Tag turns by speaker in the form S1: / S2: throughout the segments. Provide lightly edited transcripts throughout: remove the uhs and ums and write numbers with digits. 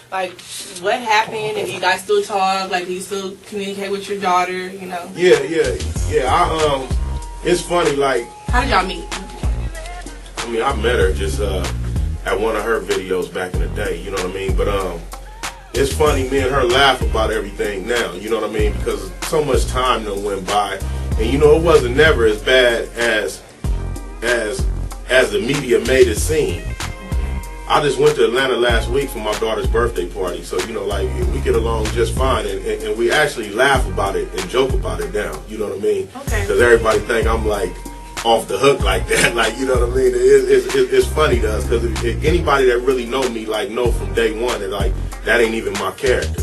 S1: Like, what happened? If you guys still talk, like, do you still communicate with your daughter? You know?
S2: Yeah. It's funny. Like,
S1: how did y'all meet?
S2: I mean, I met her just at one of her videos back in the day. You know what I mean? But it's funny. Me and her laugh about everything now. You know what I mean? Because so much time done went by, and you know, it wasn't never as bad as the media made it seem. I just went to Atlanta last week for my daughter's birthday party, so you know, like, we get along just fine, and we actually laugh about it and joke about it now. You know what I mean?
S1: Okay.
S2: Because everybody think I'm like off the hook like that, like, you know what I mean? It's funny to us because if anybody that really know me, like, know from day one that, like, that ain't even my character.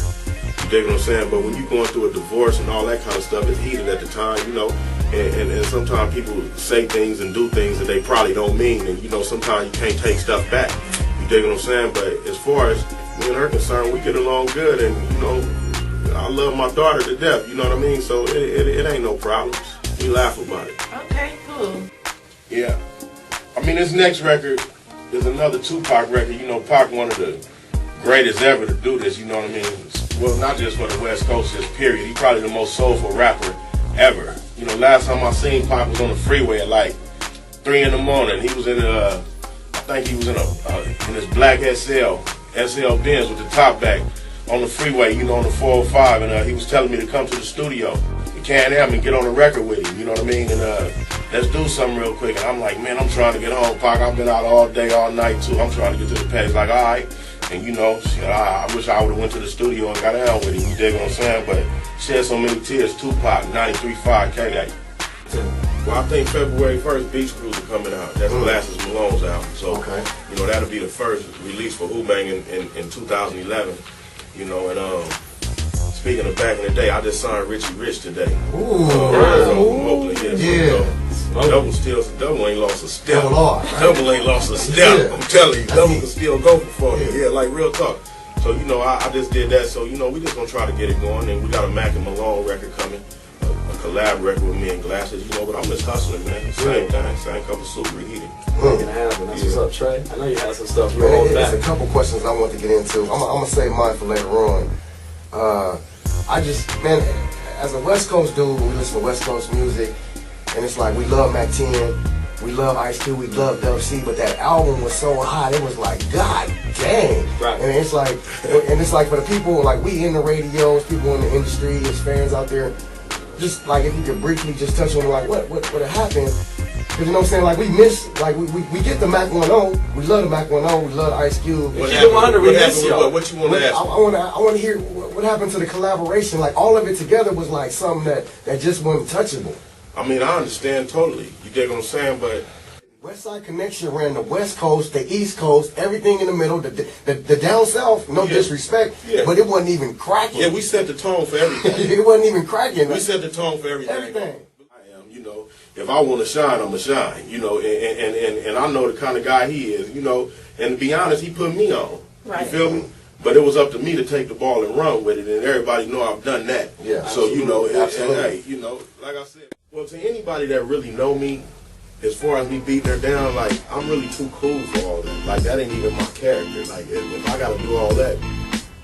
S2: You dig what I'm saying? But when you going through a divorce and all that kind of stuff, it's heated at the time, you know. And sometimes people say things and do things that they probably don't mean, and you know, sometimes you can't take stuff back. You dig what I'm saying? But as far as me and her concerned, we get along good, and you know, I love my daughter to death. You know what I mean? So it ain't no problems. We laugh about it.
S1: Okay, cool.
S2: Yeah. I mean, this next record is another Tupac record. You know, Pac one of the greatest ever to do this. You know what I mean? Well, not just for the West Coast, just period. He's probably the most soulful rapper ever. You know, last time I seen Pac was on the freeway at like 3 in the morning. He was in I think he was in his black SL Benz with the top back on the freeway, you know, on the 405, and he was telling me to come to the studio in Can-Am and get on the record with him, you know what I mean? And let's do something real quick. And I'm like, man, I'm trying to get home, Pac. I've been out all day, all night too. I'm trying to get to the page. Like, all right. And you know, I wish I would have went to the studio and got down with him. You dig what I'm saying? But shed so many tears. Tupac, 93.5 K-Day. Well, I think February 1st, Beach Cruiser coming out. That's Glasses Malone's album. So, you know, that'll be the first release for Who-Bang in 2011. You know, and speaking of back in the day, I just signed Richie Rich today. Double ain't lost a step. Double ain't lost a step. I'm telling you, Double can still go for 40. Yeah, like real talk. So, you know, I just did that. So, you know, we just gonna try to get it going. And we got a Mack and Malone record coming. A collab record with me and Glasses, you know, but I'm just hustling, man. Same thing, same cup of soup, reheated.
S3: Making it happen. That's what's up, Trey. I know you had some stuff. There's
S4: a couple questions I want to get into. I'm gonna save mine for later on. I just, man, as a West Coast dude, we listen to West Coast music, and it's like we love Mack 10, we love Ice Cube, we love Dub C, but that album was so hot, it was like, God dang.
S3: Right.
S4: And it's like for the people, like we in the radios, people in the industry, as fans out there, just like if you could briefly just touch on like what happened. Because you know what I'm saying, like we miss, like we get the Mack 1-0, we love the Mack 1-0, we love Ice Cube.
S2: What you want to ask?
S4: I want to hear what happened to the collaboration. Like all of it together was like something that just wasn't touchable.
S2: I mean, I understand totally. You dig what I'm saying, but
S4: West Side Connection ran the West Coast, the East Coast, everything in the middle, the down south. No disrespect, but it wasn't even cracking.
S2: Yeah, we set the tone for everything.
S4: It wasn't even cracking.
S2: We set the tone for everything.
S4: Everything.
S2: I am, you know, if I want to shine, I'm gonna shine. You know, and I know the kind of guy he is. You know, and to be honest, he put me on.
S1: Right.
S2: You feel me? But it was up to me to take the ball and run with it, and everybody know I've done that.
S4: Yeah.
S2: So you know, and
S4: Absolutely.
S2: hey, you know, like I said, well, to anybody that really know me, as far as me beating her down, like I'm really too cool for all that. Like that ain't even my character. Like if I gotta do all that,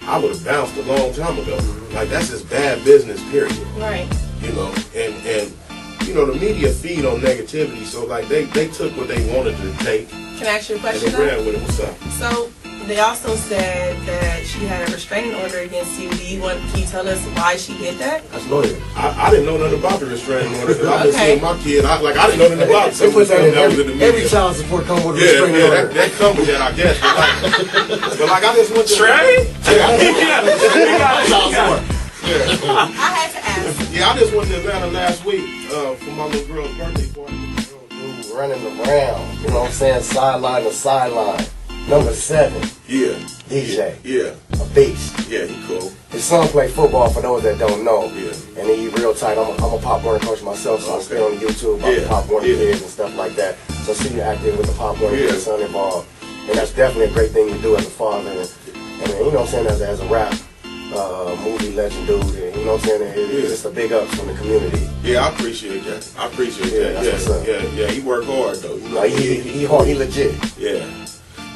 S2: I would have bounced a long time ago. Like that's just bad business, period.
S1: Right.
S2: You know, and you know the media feed on negativity, so like they took what they wanted to take.
S1: Can I ask you a
S2: And
S1: question?
S2: they ran with it. What's up?
S1: So they also said that she had a restraining order against you. Can you tell us why she did that?
S4: That's loyal.
S2: I didn't know nothing about the restraining order because I've been seeing my kid. I didn't know nothing about it.
S4: They put that in
S2: was in the media.
S4: every child support comes with a restraining order.
S2: That comes with that, I guess. But like I just went to
S3: Trey?
S1: I had to ask.
S2: Yeah, I just went to Atlanta last week for my little girl's birthday party.
S4: Dude running around, you know what I'm saying, sideline to sideline. Number 7.
S2: Yeah.
S4: DJ.
S2: Yeah.
S4: A beast.
S2: Yeah, he cool.
S4: His son played football for those that don't know.
S2: Yeah.
S4: And he real tight. I'm a Pop Warner coach myself, so I stay on YouTube about the Pop Warner kids and stuff like that. So see you active with the Pop Warner kids, son involved. And that's definitely a great thing to do as a father. And you know what I'm saying, as a rap movie legend dude. And you know what I'm saying? It's just a big ups from the community.
S2: Yeah, I appreciate that. I appreciate that. Yeah. He worked hard though. You know,
S4: he hard, he legit.
S2: Yeah.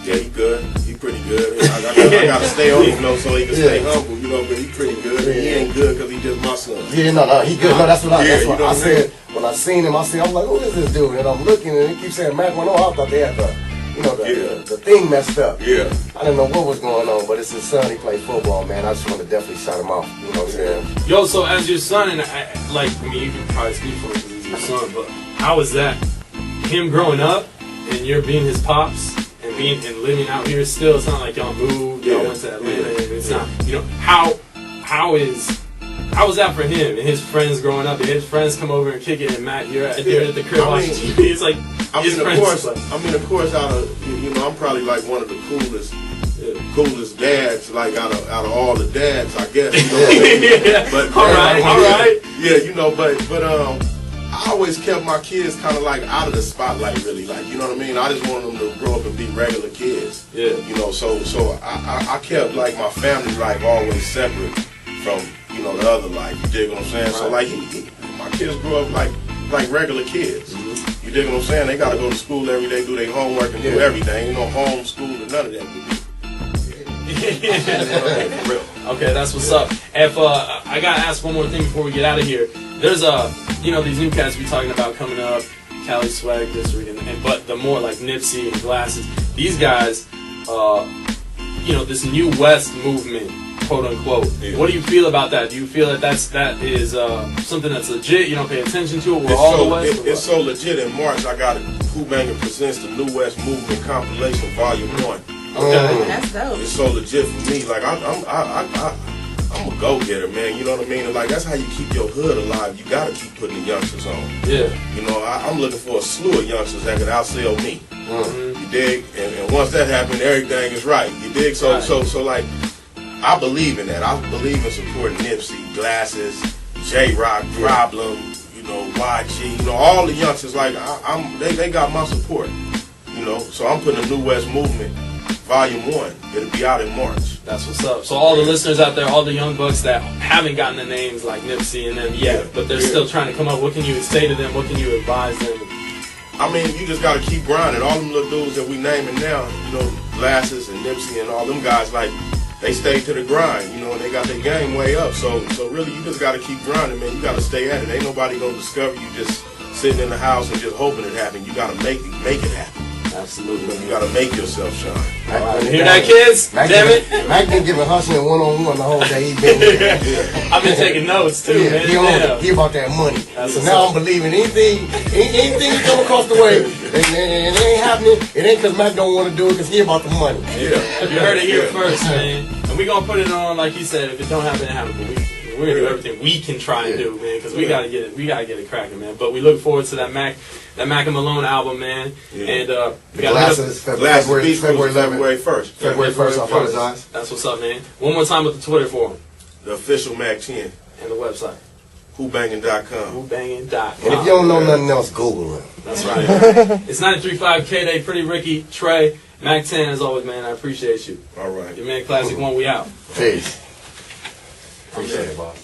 S2: Yeah, he good. He He pretty good. I gotta stay on him, so he can stay humble, but he pretty good. He ain't good because he just my son.
S4: Yeah, no, he good. No, that's what I said. When I seen him, I was like, who is this dude? And I'm looking, and he keeps saying Mack 1-0. I thought they had the thing messed up.
S2: Yeah.
S4: I didn't know what was going on, but it's his son. He played football, man. I just want to definitely shout him off. You know what I'm saying?
S3: Yo, so as your son, and you can probably speak for him because he's your son, but how is that? Him growing up, and you're being his pops, and living out here still. It's not like y'all moved, y'all went to Atlanta, and it's not. How was that for him and his friends growing up? Did his friends come over and kick it, and Matt, you're at the crib watching TV? It's like
S2: of course, out of I'm probably like one of the coolest dads, like out of all the dads, I guess. But
S3: all right.
S2: Yeah, but I always kept my kids kind of like out of the spotlight, really. Like, you know what I mean? I just wanted them to grow up and be regular kids.
S3: Yeah.
S2: So I kept like my family life always separate from the other life. You dig what I'm saying? Right. So like my kids grew up like regular kids. Mm-hmm. You dig what I'm saying? They gotta go to school every day, do their homework and do everything. Home school and none of that.
S3: Okay, that's what's up. If I gotta ask one more thing before we get out of here. There's these new cats we talking about coming up, Cali Swag District, but the more like Nipsey and Glasses. These guys, this new West movement, quote unquote. Yeah. What do you feel about that? Do you feel that is something that's legit? You don't pay attention to it. We're all the West. It's
S2: so legit. In March, I got Who Bangin' presents the New West Movement compilation, Volume 1.
S3: Okay,
S1: that's dope.
S2: It's so legit for me. Like I'm a go-getter, man. You know what I mean? And like that's how you keep your hood alive. You gotta keep putting the youngsters on.
S3: Yeah.
S2: I'm looking for a slew of youngsters that can outsell me. Mm-hmm. You dig? And once that happens, everything is right. You dig? So like, I believe in that. I believe in supporting Nipsey, Glasses, J-Rock, Problem, YG, all the youngsters. Like they got my support. So I'm putting a New West Movement. Volume 1. It'll be out in March.
S3: That's what's up. So all the listeners out there, all the young bucks that haven't gotten the names like Nipsey and them yet, but they're still trying to come up, what can you say to them? What can you advise them?
S2: I mean, you just got to keep grinding. All them little dudes that we naming now, Glasses and Nipsey and all them guys, like, they stayed to the grind, and they got their game way up. So really, you just got to keep grinding, man. You got to stay at it. Ain't nobody going to discover you just sitting in the house and just hoping it happen. You got to make it happen.
S3: Absolutely.
S2: You gotta make yourself shine.
S3: Right. Hear that, kids? Damn it.
S4: Mack been giving hustling one-on-one the whole day. He been here.
S3: I've been taking notes too, man.
S4: He about that money. So now I'm believing anything he come across the way, it ain't happening. It ain't because Mack don't want to do it, because he about the money.
S3: Yeah. You heard it here first, man. And we gonna put it on, like he said, if it don't happen, it happens. But we're gonna do everything we can try and do, man, because we gotta get it cracking, man. But we look forward to that Mack and Malone album, man. Yeah. And we got
S4: Glasses, February 11th.
S2: February 1st.
S4: February 1st, I apologize.
S3: That's what's up, man. One more time with the Twitter for him.
S2: The official Mack 10.
S3: And the website.
S2: WhoBangin.com.
S3: WhoBangin.com.
S4: And if you don't know nothing else, Google it.
S3: That's right. It's 93.5 K-Day, Pretty Ricky, Trey, Mack 10 as always, man. I appreciate you.
S2: All right.
S3: Your man Classic 1, we out.
S4: Peace. Appreciate it, boss.